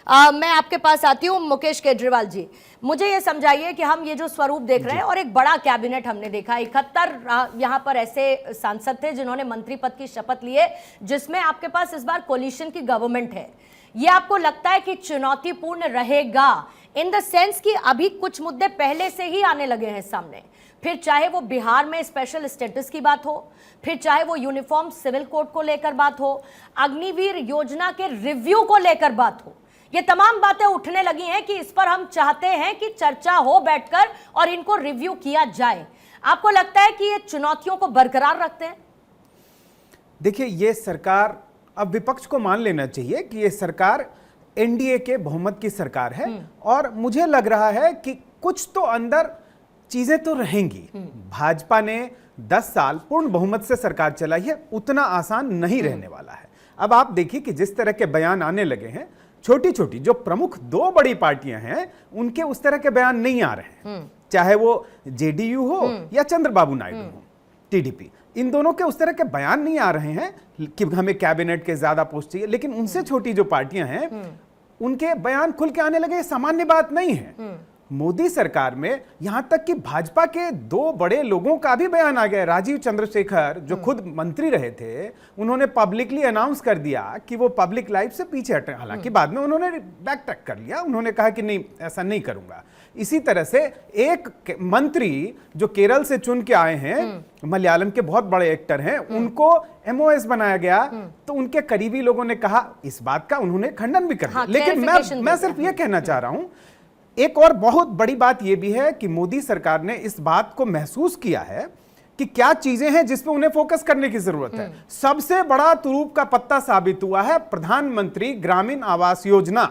मैं आपके पास आती हूँ मुकेश केजरीवाल जी, मुझे ये समझाइए कि हम ये जो स्वरूप देख रहे हैं और एक बड़ा कैबिनेट हमने देखा, 71 यहाँ पर ऐसे सांसद थे जिन्होंने मंत्री पद की शपथ लिए, जिसमें आपके पास इस बार कोलिशन की गवर्नमेंट है। ये आपको लगता है कि चुनौतीपूर्ण रहेगा इन द सेंस कि अभी कुछ मुद्दे पहले से ही आने लगे हैं सामने, फिर चाहे वो बिहार में स्पेशल स्टेटस की बात हो, फिर चाहे वो यूनिफॉर्म सिविल कोड को लेकर बात हो, अग्निवीर योजना के रिव्यू को लेकर बात हो, ये तमाम बातें उठने लगी हैं कि इस पर हम चाहते हैं कि चर्चा हो बैठकर और इनको रिव्यू किया जाए। आपको लगता है कि ये चुनौतियों को बरकरार रखते हैं? देखिए, ये सरकार, अब विपक्ष को मान लेना चाहिए कि ये सरकार एनडीए के बहुमत की सरकार है और मुझे लग रहा है कि कुछ तो अंदर चीजें तो रहेंगी। भाजपा ने 10 साल पूर्ण बहुमत से सरकार चलाई है, उतना आसान नहीं रहने वाला है। अब आप देखिए कि जिस तरह के बयान आने लगे हैं, छोटी छोटी जो प्रमुख 2 बड़ी पार्टियां हैं उनके उस तरह के बयान नहीं आ रहे हैं, चाहे वो जेडीयू हो या चंद्रबाबू नायडू हो, टीडीपी, इन दोनों के उस तरह के बयान नहीं आ रहे हैं कि हमें कैबिनेट के ज्यादा पोस्ट चाहिए। लेकिन उनसे छोटी जो पार्टियां हैं उनके बयान खुल के आने लगे, ये सामान्य बात नहीं है। मोदी सरकार में यहां तक कि भाजपा के 2 बड़े लोगों का भी बयान आ गया। राजीव चंद्रशेखर जो खुद मंत्री रहे थे, उन्होंने पब्लिकली अनाउंस कर दिया कि वो पब्लिक लाइफ से पीछे हटे। हालांकि बाद में उन्होंने बैक ट्रैक कर लिया, उन्होंने कहा कि नहीं, ऐसा नहीं करूंगा। इसी तरह से एक मंत्री जो केरल से चुन के आए हैं, मलयालम के बहुत बड़े एक्टर हैं, उनको एमओएस बनाया गया, तो उनके करीबी लोगों ने कहा इस बात का, उन्होंने खंडन भी कर दिया। लेकिन मैं सिर्फ ये कहना चाह रहा हूं, एक और बहुत बड़ी बात यह भी है कि मोदी सरकार ने इस बात को महसूस किया है कि क्या चीजें हैं जिस पे उन्हें फोकस करने की जरूरत है। सबसे बड़ा तुरूप का पत्ता साबित हुआ है प्रधानमंत्री ग्रामीण आवास योजना।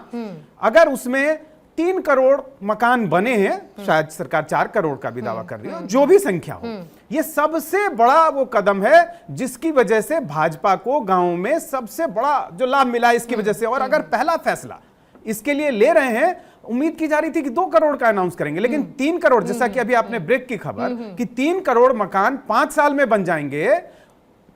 अगर उसमें 3 करोड़ मकान बने हैं, शायद सरकार 4 करोड़ का भी दावा कर रही हो, जो भी संख्या हो, यह सबसे बड़ा वो कदम है जिसकी वजह से भाजपा को गांवों में सबसे बड़ा जो लाभ मिला इसकी वजह से। और अगर पहला फैसला इसके लिए ले रहे हैं, उम्मीद की जा रही थी कि 2 करोड़ का अनाउंस करेंगे, लेकिन 3 करोड़, जैसा कि अभी आपने ब्रेक की खबर कि 3 करोड़ मकान 5 साल में बन जाएंगे,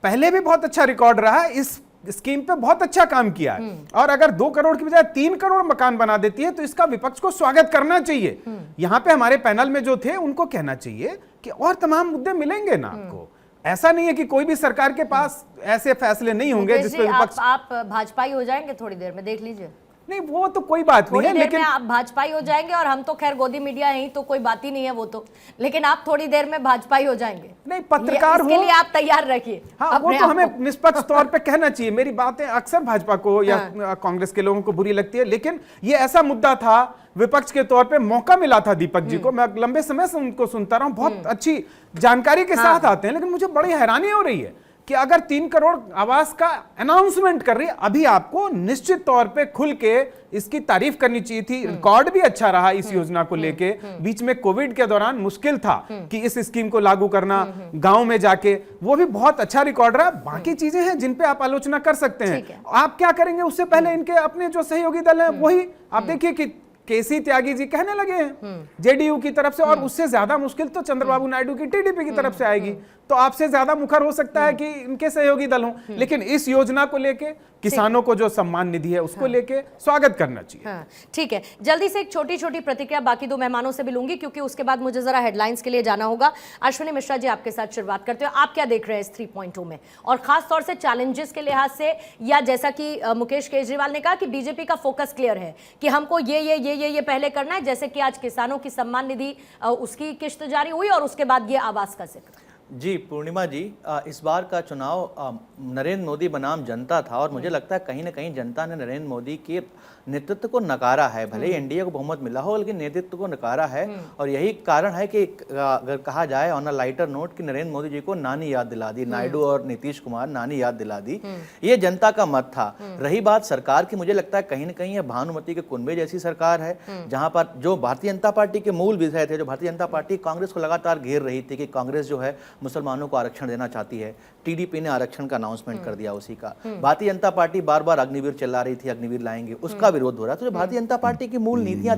पहले भी बहुत अच्छा रिकॉर्ड रहा है, इस स्कीम पे बहुत अच्छा काम किया है। और अगर 2 करोड़ की बजाय 3 करोड़ मकान बना देती है तो इसका विपक्ष को स्वागत करना चाहिए। यहां पे हमारे पैनल में जो थे उनको कहना चाहिए कि और तमाम मुद्दे मिलेंगे ना आपको। ऐसा नहीं है कि कोई भी सरकार के पास ऐसे फैसले नहीं होंगे जिसपे विपक्ष। आप भाजपाई हो जाएंगे थोड़ी देर में, देख लीजिए। नहीं, वो तो कोई बात नहीं है, लेकिन आप भाजपाई हो जाएंगे और हम तो खैर गोदी मीडिया है ही, तो कोई बात ही नहीं है वो तो, लेकिन आप थोड़ी देर में भाजपाई हो जाएंगे। नहीं, पत्रकार हो, इसके लिए आप तैयार रखिए। हाँ, वो तो हमें निष्पक्ष तौर पे कहना चाहिए। मेरी बातें अक्सर भाजपा को या कांग्रेस के लोगों को बुरी लगती है, लेकिन ये ऐसा मुद्दा था, विपक्ष के तौर पे मौका मिला था दीपक जी को। मैं लंबे समय से उनको सुनता रहा हूं, बहुत अच्छी जानकारी के साथ आते हैं, लेकिन मुझे बड़ी हैरानी हो रही है कि अगर 3 करोड़ आवास का अनाउंसमेंट कर रही है, अभी आपको निश्चित तौर पे खुल के इसकी तारीफ करनी चाहिए थी। रिकॉर्ड भी अच्छा रहा इस योजना को लेके। बीच में कोविड के दौरान मुश्किल था कि इस स्कीम को लागू करना गांव में जाके, वो भी बहुत अच्छा रिकॉर्ड रहा। बाकी चीजें हैं जिन पे आप आलोचना कर सकते हैं। आप क्या करेंगे उससे पहले इनके अपने जो सहयोगी दल हैं वही आप देखिए कि केसी त्यागी जी कहने लगे हैं जेडीयू की तरफ से, और उससे ज्यादा मुश्किल तो चंद्रबाबू नायडू की टीडीपी की तरफ से आएगी। तो आपसे ज्यादा मुखर हो सकता है कि इनके सहयोगी दल हों, लेकिन इस योजना को लेके किसानों को जो सम्मान निधि है उसको लेके स्वागत करना चाहिए। ठीक है, जल्दी से एक छोटी छोटी प्रतिक्रिया बाकी 2 मेहमानों से भी लूंगी, क्योंकि उसके बाद मुझे जरा हेडलाइंस के लिए जाना होगा। अश्विनी मिश्रा जी, आपके साथ शुरुआत करते हो। आप क्या देख रहे हैं इस 3.2 में, और खास तौर से चैलेंजेस के लिहाज से, या जैसा कि मुकेश केजरीवाल ने कहा कि बीजेपी का फोकस क्लियर है कि हमको ये पहले करना है, जैसे कि आज किसानों की सम्मान निधि उसकी किश्त जारी हुई और उसके बाद ये आवास का जिक्र। जी पूर्णिमा जी, इस बार का चुनाव नरेंद्र मोदी बनाम जनता था, और मुझे लगता है कहीं ना कहीं जनता ने नरेंद्र मोदी के नेतृत्व को नकारा है। भले ही एनडीए को बहुमत मिला हो, लेकिन नेतृत्व को नकारा है। और यही कारण है कि अगर कहा जाए ऑन अ लाइटर नोट कि नरेंद्र मोदी जी को नानी याद दिला दी, नायडू और नीतीश कुमार नानी याद दिला दी। ये जनता का मत था। रही बात सरकार की, मुझे लगता है कहीं ना कहीं ये भानुमति के कुनबे जैसी सरकार है, जहां पर जो भारतीय जनता पार्टी के मूल विषय थे, जो भारतीय जनता पार्टी कांग्रेस को लगातार घेर रही थी कि कांग्रेस जो है मुसलमानों को आरक्षण देना चाहती है, टीडीपी ने आरक्षण का अनाउंसमेंट कर दिया उसी का। भारतीय जनता पार्टी बार बार अग्निवीर चिल्ला रही थी, अग्निवीर लाएंगे, उसका विरोध हो रहा है। तो जो भारतीय जनता पार्टी की मूल नीतियां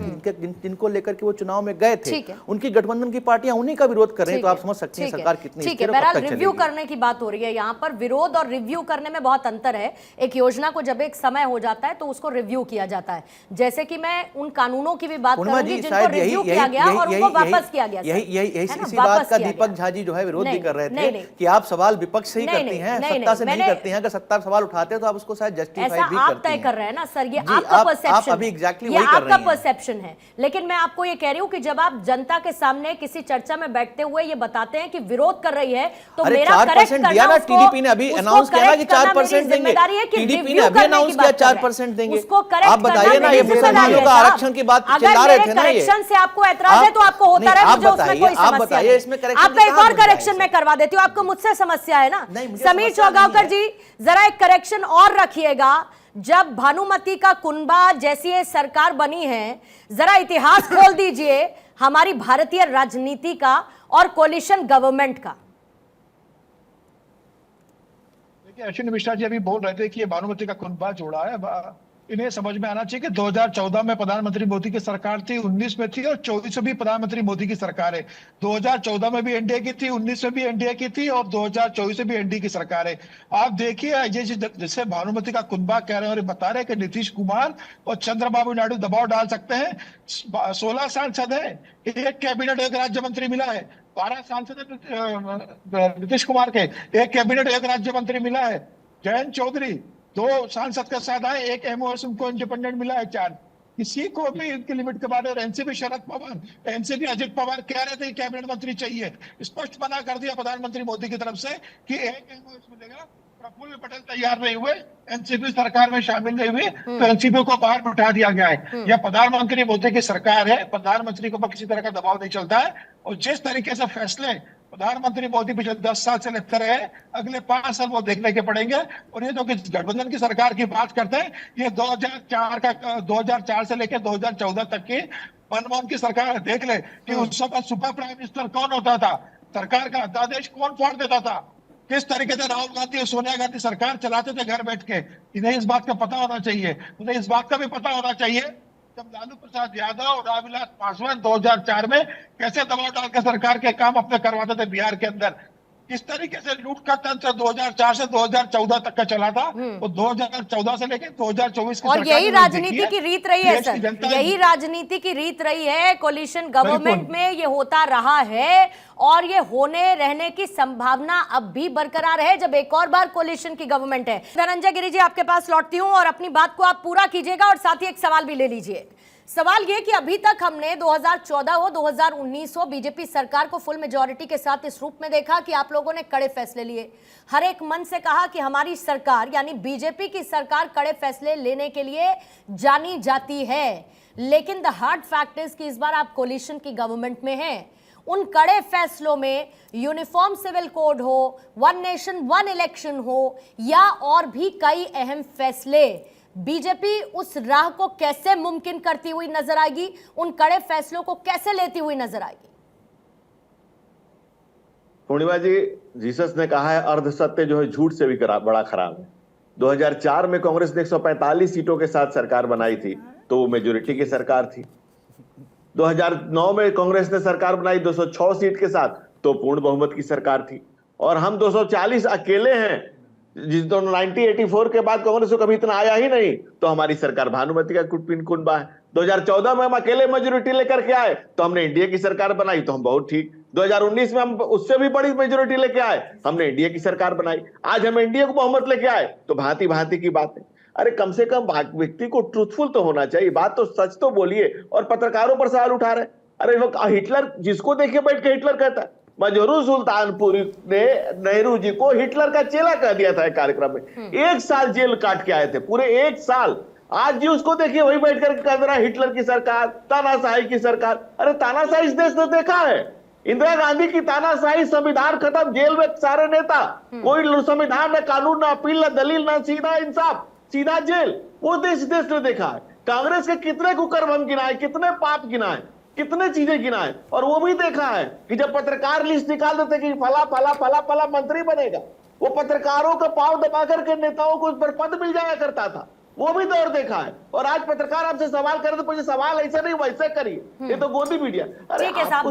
जिनको लेकर के वो चुनाव में गए थे, उनकी गठबंधन की पार्टियां उन्हीं का विरोध कर रही है। तो आप समझ सकते हैं सरकार कितनी ठीक है। बहरहाल रिव्यू करने की बात हो रही है यहाँ पर, विरोध और रिव्यू करने में बहुत अंतर है। एक योजना को जब एक समय हो जाता है तो उसको रिव्यू किया जाता है। जैसे कि मैं उन कानूनों की भी बात करूंगी जिनको रिव्यू किया गया और उनको वापस किया गया। इसी बात का दीपक झा जी जो है विरोध भी कर रहे थे कि आप सवाल विपक्ष से ही करती हैं, सत्ता से नहीं करती हैं। अगर सत्ता सवाल उठाते हैं तो आप उसको शायद जस्टिफाई भी करती हैं। आप तय कर रहे हैं ना सर, ये आपका परसेप्शन, आप अभी एग्जैक्टली वही कर रही हैं। आपका परसेप्शन है। लेकिन मैं आपको ये कह रही हूं कि जब आप जनता के सामने किसी चर्चा में बैठते हुए ये बताते हैं कि विरोध कर रही है, तो मेरा करेक्ट करना दिया ना, टीडीपी ने अभी अनाउंस किया ना कि 4% देंगे। टीडीपी ने अभी अनाउंस किया 4% देंगे। आप बताइए ना, ये मुसलमानों का आरक्षण की बात चिल्ला रहे थे ना, ये करेक्शन से आपको ऐतराज है तो आपको होता रहे, मुझे उसमें कोई समस्या नहीं। इसमें आपका एक और करेक्शन मैं करवा देती हूँ, आपको मुझसे समस्या है ना। समीर चौगावकर जी जरा एक करेक्शन और रखिएगा, जब भानुमति का कुनबा जैसी ये सरकार बनी है, जरा इतिहास खोल दीजिए हमारी भारतीय राजनीति का और कोलिशन गवर्नमेंट का। देखिए अश्विनी मिश्रा जी अभी बोल रहे थे कि ये भानुमति का कुनबा जोड़ा है। इन्हें समझ में आना चाहिए कि 2014 में प्रधानमंत्री मोदी की सरकार थी, 19 में थी और 24 में भी प्रधानमंत्री मोदी की सरकार है। 2014 में भी एनडीए की थी, 19 में भी एनडीए की थी और 2024 में भी एनडीए की सरकार है। आप देखिए जैसे भानुमति का कुनबा कह रहे हैं और बता रहे हैं कि नीतीश कुमार और चंद्रबाबू नायडू दबाव डाल सकते हैं। 16 सांसद है, एक कैबिनेट एक राज्य मंत्री मिला है। 12 सांसद नीतीश कुमार के, एक कैबिनेट एक राज्य मंत्री मिला है। जयंत चौधरी 2 सांसद के साथ आए, एक एमओएस उनको इंडिपेंडेंट मिला है 4। किसी को भी इनकी लिमिट के बाद, और एनसीपी शरद पवार, एनसीपी अजित पवार कह रहे थे कैबिनेट मंत्री चाहिए, स्पष्ट मना कर दिया प्रधानमंत्री मोदी की तरफ से कि एक एमओएस मिलेगा। प्रफुल्ल पटेल तैयार नहीं हुए, एनसीपी सरकार में शामिल नहीं हुए, तो एनसीपी को बाहर उठा दिया गया है। यह प्रधानमंत्री मोदी की सरकार है, प्रधानमंत्री को किसी तरह का दबाव नहीं चलता है। और जिस तरीके से फैसले प्रधानमंत्री मोदी पिछले 10 साल से लेते रहे, अगले 5 साल वो देखने के पड़ेंगे। और ये जो गठबंधन की सरकार की बात करते हैं, ये 2004 से लेकर 2014 तक की मनमोहन की सरकार देख ले कि उस समय सुपर प्राइम मिनिस्टर कौन होता था, सरकार का अध्यादेश कौन फाड़ देता था, किस तरीके से राहुल गांधी और सोनिया गांधी सरकार चलाते थे घर बैठ के। इन्हें इस बात का पता होना चाहिए। उन्हें इस बात का भी पता होना चाहिए जब लालू प्रसाद यादव और रामविलास पासवान 2004 में कैसे दबाव डालकर सरकार के काम अपने करवाते थे बिहार के अंदर। किस तरीके से लूट का तंत्र 2004 से 2014 तक का चला था, और 2014 से लेकर 2024 और यही राजनीति की रीत रही है सर, यही राजनीति की रीत रही है। कोलिशन गवर्नमेंट में ये होता रहा है और ये होने रहने की संभावना अब भी बरकरार है जब एक और बार कोलिशन की गवर्नमेंट है। धनंजय गिरी जी आपके पास लौटती हूं और अपनी बात को आप पूरा कीजिएगा और साथ ही एक सवाल भी ले लीजिए। सवाल ये कि अभी तक हमने 2014 हो 2019 हो बीजेपी सरकार को फुल मेजॉरिटी के साथ इस रूप में देखा कि आप लोगों ने कड़े फैसले लिए, हर एक मन से कहा कि हमारी सरकार यानी बीजेपी की सरकार कड़े फैसले लेने के लिए जानी जाती है। लेकिन द हार्ड फैक्ट इज कि इस बार आप कोलिशन की गवर्नमेंट में हैं। उन कड़े फैसलों में यूनिफॉर्म सिविल कोड हो, वन नेशन वन इलेक्शन हो या और भी कई अहम फैसले, बीजेपी उस राह को कैसे मुमकिन करती हुई नजर आएगी, उन कड़े फैसलों को कैसे लेती हुई नजर आएगी? पूर्णिमा जी, जीसस ने कहा है अर्ध सत्य जो है झूठ से भी बड़ा खराब है। 2004 में कांग्रेस ने 145 सीटों के साथ सरकार बनाई थी तो वो मेजोरिटी की सरकार थी। 2009 में कांग्रेस ने सरकार बनाई 206 सीट के साथ तो पूर्ण बहुमत की सरकार थी। और हम 240 अकेले हैं, जिस 1984 के बाद कांग्रेस को कभी इतना आया ही नहीं, तो हमारी सरकार भानुमति का कुनबा है। 2014 में हम अकेले मेजोरिटी लेकर के आए तो हमने इंडिया की सरकार बनाई, तो हम बहुत ठीक। 2019 में हम उससे भी बड़ी मेजोरिटी लेके आए, हमने इंडिया की सरकार बनाई। आज हम इंडिया को बहुमत लेके आए तो भांति भांति की बात है। अरे कम से कम व्यक्ति को ट्रूथफुल तो होना चाहिए, बात तो सच तो बोलिए। और पत्रकारों पर सवाल उठा रहे, अरे वो हिटलर जिसको देखिए बैठ के हिटलर कहता है। मजरू सुल्तानपुरी ने नेहरू जी को हिटलर का चेला कह दिया था एक कार्यक्रम में। 1 साल जेल काट के आए थे, पूरे 1 साल। आज जी उसको देखिए वही बैठ कर कह रहा हिटलर की सरकार, तानाशाही की सरकार। अरे तानाशाही इस देश ने देखा है, इंदिरा गांधी की तानाशाही, संविधान खत्म, जेल में सारे नेता, कोई संविधान न कानून, न अपील, न दलील, न सीधा इंसाफ, सीधा जेल। वो देश ने देखा है। कांग्रेस के कितने कुकर्म गिनाए, कितने पाप गिनाए, कितने चीजें गिनाए। और वो भी देखा है कि जब पत्रकार लिस्ट निकाल देते कि फला फला फला फला मंत्री बनेगा, वो पत्रकारों का पांव दबा करके नेताओं को उस पर पद मिल जाया करता था, वो भी दौर देखा है। और आज पत्रकार आपसे सवाल करे तो मुझे सवाल ऐसा नहीं वैसे करिए, ये तो गोदी मीडिया। अरे ठीक है साहब।